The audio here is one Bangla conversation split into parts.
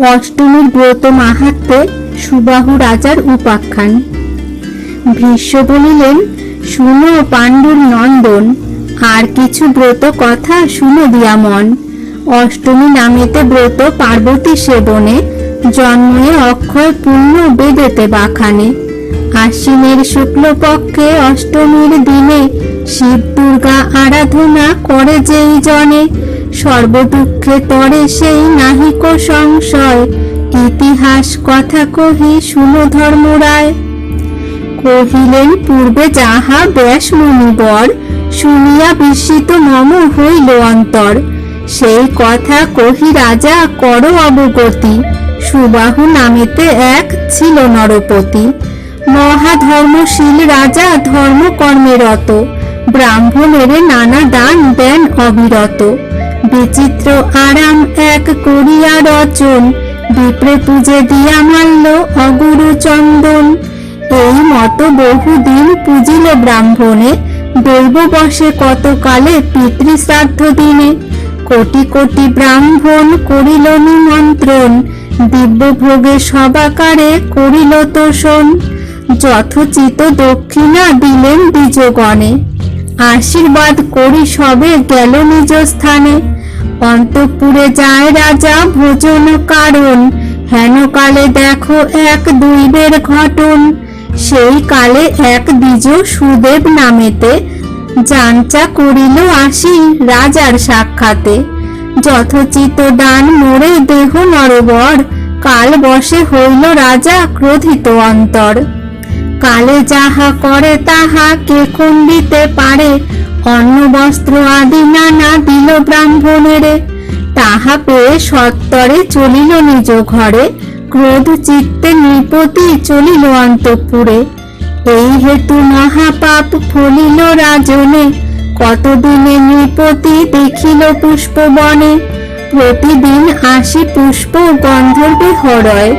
অষ্টমীর ব্রত মাহাত্ম্যে সুবাহু রাজার উপাখ্যান। ভীষ্ম বলিলেন, শুনো পাণ্ডুর নন্দন, আর কিছু ব্রত কথা শুনো দিয়া মন। অষ্টমী নামেতে ব্রত পার্বতী সেবনে, জন্মে অক্ষয় পুণ্য বেদেতে বাখানে। আশ্বিনের শুক্লপক্ষে অষ্টমীর দিনে, শিব দুর্গা আরাধনা করে যেই জনে, সর্বদুঃখে তরে সেই নাহিক সংশয়। ইতিহাস কথা কহি শুনো ধর্মরায়। কহিলেন পূর্বে যাহা ব্যাস মুনিবর, শুনিয়া বিস্মিত মম হইল অন্তর। সেই কথা কহি রাজা কর অবগতি, সুবাহু নামেতে এক ছিল নরপতি। মহাধর্মশীল রাজা ধর্ম কর্মে রত, ব্রাহ্মণের নানা দান দেন অবিরত। বিচিত্র আরাম এক করিয়া রচন, বিপ্রে পূজে দিয়া মাল্য অগুরু চন্দন। এই মতো বহুদিন পূজিল ব্রাহ্মণে, দৈব বসে কতকালে পিতৃশ্রাদ্ধ দিনে। কোটি কোটি ব্রাহ্মণ করিল নিমন্ত্রণ, দিব্য ভোগে সবাকারে করিল তোষণ। যথোচিত দক্ষিণা দিলেন দ্বিজগণে, আশীর্বাদ করি সবে গেল নিজ স্থানে। অন্তঃপুরে যায় রাজা ভোজন কারণ, হেন কালে দেখো এক দৈবের ঘটন। সেই কালে এক দ্বিজ সুদেব নামেতে, যাঞ্চা করিল আসি রাজার সাক্ষাতে। যথোচিত দান মোরে দেহ নরবর, কাল বসে হইল রাজা ক্রোধিত অন্তর। কালে যাহা করে তাহা কে খণ্ডিতে পারে, অন্ন বস্ত্র আদি নানা দিল ব্রাহ্মণেরে। তাহা পেয়ে সত্তরে চলিল নিজ ঘরে, ক্রোধ চিত্তে নৃপতি চলিল অন্তঃপুরে। এই হেতু মহাপাপ ফলিল রাজনে, কতদিনে নৃপতি দেখিল পুষ্প বনে। প্রতিদিন আসি পুষ্প গন্ধর্বে হরয়,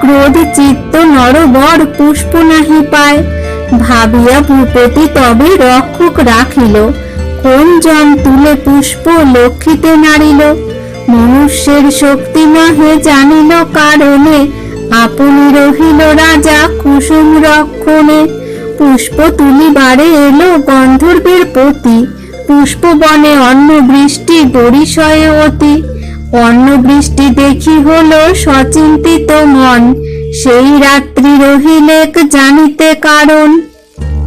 ক্রোধ চিত্ত নরবর পুষ্প নাহি পায়। ভাবিয়া ভূপতি তবে রক্ষক রাখিল, কোন জন তুলে পুষ্প লক্ষিতে নারিল। মনুষ্যের শক্তি নহে জানিল কারণে, আপনি রহিল রাজা কুসুম রক্ষণে। পুষ্প তুলিবারে এলো গন্ধর্বের পতি, পুষ্প বনে অন্ন বৃষ্টি বরিশয়ে অতি। অন্ন বৃষ্টি দেখি হলো সচিন্তিত মন, সেই রাত্রি রহিলেক জানিতে কারণ।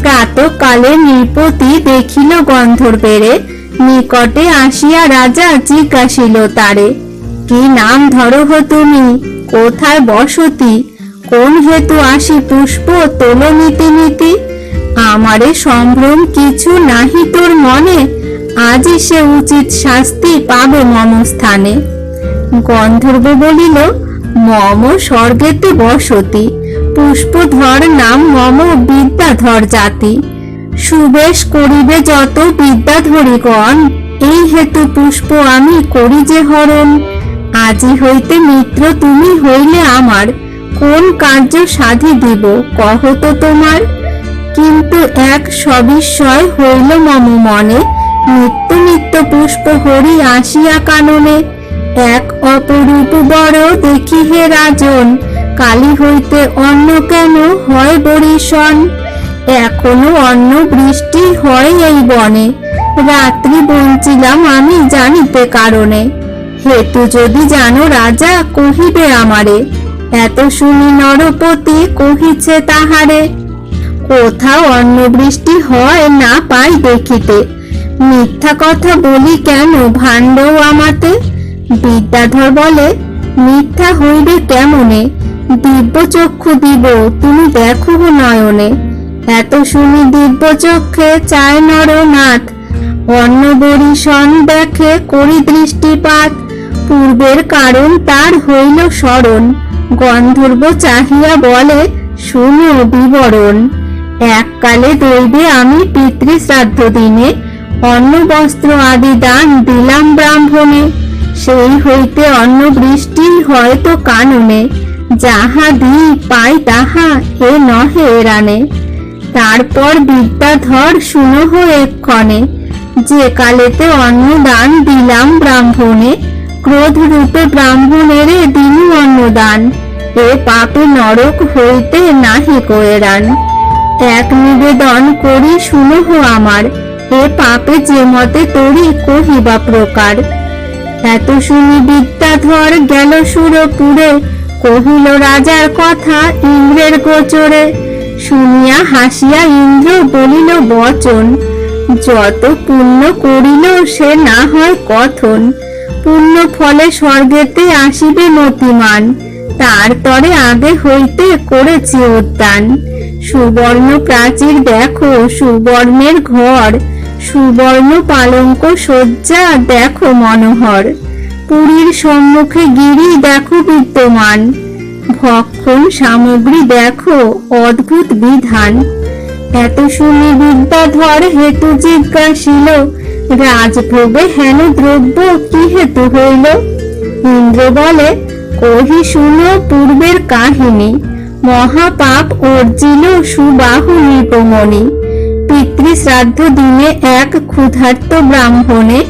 প্রাতঃকালে নৃপতি দেখিল গন্ধর্বেরে, নিকটে আসিয়া রাজা জিজ্ঞাসিল তারে। কি নাম ধরহ তুমি, কোথায় বসতি, কোন হেতু আসি পুষ্প তোল নীতি নীতি। আমারে সম্ভ্রম কিছু নাহি তোর মনে, আজই সে উচিত শাস্তি পাবে মম স্থানে। গন্ধর্ব বলিল, মম স্বর্গেতে বসতি, পুষ্পধর নাম মম বিদ্যাধর জাতি। সুবেশ করিবে যত বিদ্যাধরীগণ, এই হেতু পুষ্প আমি করি যে হরণ। আজি হইতে মিত্র তুমি হইলে আমার, কোন কার্য সাধি দিব কহ তো তোমার। কিন্তু এক সবিস্ময় হইল মম মনে, নিত্য নিত্য পুষ্প হরি আসিয়া কাননে। এক অপরূপ বড় দেখি হে রাজন, কালী হইতে অন্ন কেন হয় বরিশন। এখনো অন্ন বৃষ্টি হয় এই বনে, রাত্রি বঞ্চিলাম আমি জানিতে কারণে। হেতু যদি জানো রাজা কহিবে আমারে, এত শুনি নরপতি কহিছে তাহারে। কোথাও অন্ন বৃষ্টি হয় না পাই দেখিতে, মিথ্যা কথা বলি কেন ভাণ্ড আমাতে। বিদ্যাধর বলে, মিথ্যা হইবে কেমনে, দিব্য চক্ষু দিব তুমি দেখো নয়নে। এত শুনি দিব্য চক্ষে চায় নরনাথ, অন্ন বরিশন দেখে করি দৃষ্টিপাত। পূর্বের কারণ তার হইল স্মরণ, গন্ধর্ব চাহিয়া বলে শুনো বিবরণ। এককালে দৈবে আমি পিতৃশ্রাদ্ধ দিনে, অন্ন বস্ত্র আদি দান দিলাম ব্রাহ্মণে। সেই হইতে অন্ন বৃষ্টি হয়তো কাননে, যাহা দিই পাই তাহা এ নহে এরানে। তারপর বিদ্যাধর শুনহ এক্ষণে, যে কালেতে অন্ন দান দিলাম ব্রাহ্মণে, ক্রোধ রূপে ব্রাহ্মণেরে দিনু অন্ন অন্নদান, এ পাপে নরক হইতে নাহি কয়েরান। এক নিবেদন করি শুনহ আমার, এ পাপে যে মতে তরি কহিবা প্রকার। এত শুনি বিদ্যাধর গেল সুরপুরে, কহিল রাজার কথা ইন্দ্রের গোচরে। শুনিয়া হাসিয়া ইন্দ্র বলিল বচন, যত পুণ্য করিল সে না হয় কথন। পুণ্য ফলে স্বর্গেতে আসিবে মতিমান, তার তরে আগে হইতে করেছি উদ্যান। সুবর্ণ প্রাচীর দেখো সুবর্ণের ঘর, সুবর্ণ পালঙ্ক শয্যা দেখো মনোহর। পুরীর সম্মুখে গিরি দেখো বিদ্যমান, ভক্ষণ সামগ্রী দেখো অদ্ভুত বিধান। এত শুনি বিদ্যাধর হেতু জিজ্ঞাসিল, রাজভোগে হেন দ্রব্য কি হেতু হইল। ইন্দ্র বলে, কহি শুনো পূর্বের কাহিনী, মহাপাপ অর্জিল সুবাহু নৃপমণি। পিতৃশ্রাদ্ধ দিনে এক ক্ষুধার্ত ব্রাহ্মণে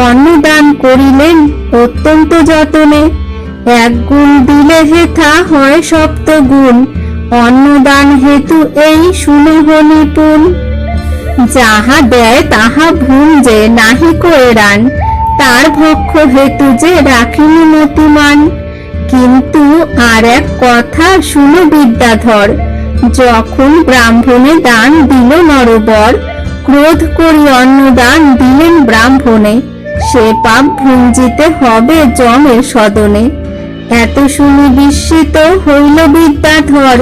অন্নদান করিলেন অত্যন্ত যতনে। এক গুণ দিলে হেথা হয় সপ্তগুণ, অন্নদান হেতু এই শুনহ নিপুণ। যাহা দেয় তাহা ভুঞ্জে নাহি কয়েরান, তার ভক্ষ হেতু যে রাখিনি মতিমান। কিন্তু আর এক কথা শুনো বিদ্যাধর, যখন ব্রাহ্মণে দান দিল নরবর, ক্রোধ করি অন্নদান দিলেন ব্রাহ্মণে, সে পাপ ভুঞ্জিতে হবে যমের সদনে। এত শুনি বিস্মিত হইল বিদ্যাধর,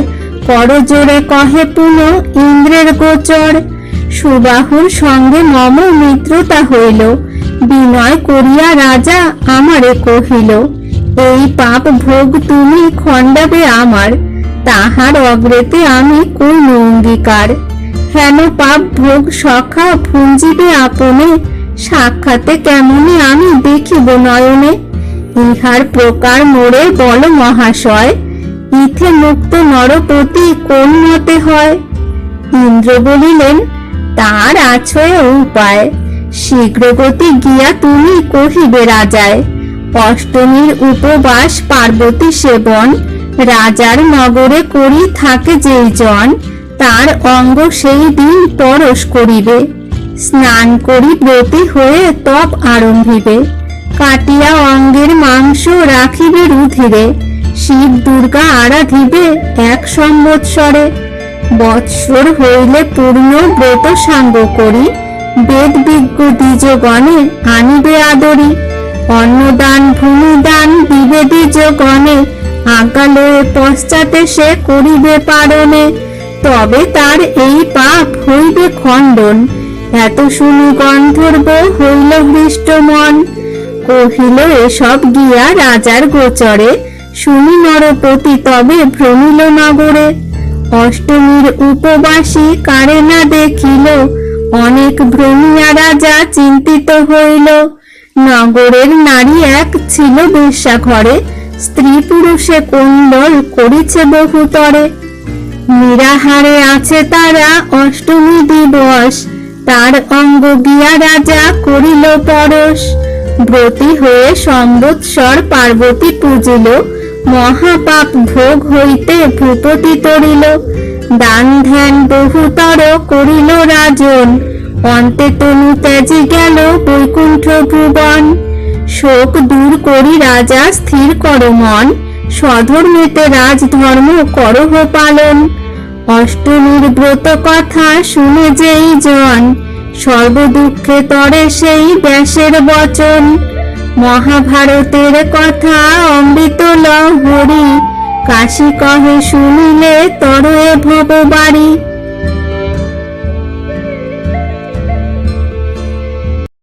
করজোড়ে কহে পুনঃ ইন্দ্রের গোচর। সুবাহুর সঙ্গে মম মিত্রতা হইল, বিনয় করিয়া রাজা আমারে কহিল, এই পাপ ভোগ তুমি খণ্ডাবে আমার, তাহার অগ্রেতে আমি কইল অঙ্গীকার। হেন পাপ ভোগ সখা ভুঞ্জিবে আপনে, সাক্ষাতে কেমনে আমি দেখিব নয়নে। ইহার প্রকার মোরে বল মহাশয়, ইথে মুক্ত নরপতি কোন মতে হয়। ইন্দ্র বলিলেন, তার আছে উপায়, শীঘ্রগতি গিয়া তুমি কহিবে রাজায়। অষ্টমীর উপবাস পার্বতী সেবন, রাজার নগরে করি থাকে যেই জন, তার অঙ্গ সেই দিন পরশ করিবে। স্নান করি ব্রতী হয়ে তপ আরম্ভিবে, কাটিয়া অঙ্গের মাংস রাখিবে রুধিরে। শিব দুর্গা আরাধিবে 1 সংবৎসরে। বৎসর হইলে পূর্ণ ব্রত সাঙ্গ করি, বেদ বিজ্ঞ দ্বিজগণে আনিবে আদরি। অন্নদান ভূমিদান দিবে দ্বিজগণে, আজ্ঞা লয়ে পশ্চাতে সে করিবে পারণে। তবে তার এই পাপ হইবে খণ্ডন, এত শুনি গন্ধর্ব হইল হৃষ্ট মন। কহিল এসব গিয়া রাজার গোচরে, শুনি নরপতি তবে ভ্রমিল নগরে। অষ্টমীর উপবাসী কারে না দেখিল, অনেক ভ্রমিয়া রাজা চিন্তিত হইল। নগরের নারী এক ছিল বেশ্যা ঘরে, স্ত্রী পুরুষে কোন্দল করিছে বহুতরে। নিরাহারে আছে তারা অষ্টমী দিবস, তার অঙ্গ গিয়া রাজা করিল পরশ। ব্রতী হয়ে সম্বৎসর পার্বতী পূজিল, মহাপাপ ভোগ হইতে ভূপতি তরিল। দান ধ্যান বহুতর করিল রাজন, অন্তে তনু ত্যাজি গেল বৈকুণ্ঠ ভুবন। শোক দূর করি রাজা স্থির কর মন, স্বধর্মেতে রাজধর্ম করহ পালন। অষ্টমীর ব্রত কথা শুনে যেই জন, সর্বদুঃখে তরে সেই ব্যাসের বচন। মহাভারতের কথা অমৃত লহরী, কাশী কহে শুনিলে তরয়ে ভববাড়ি।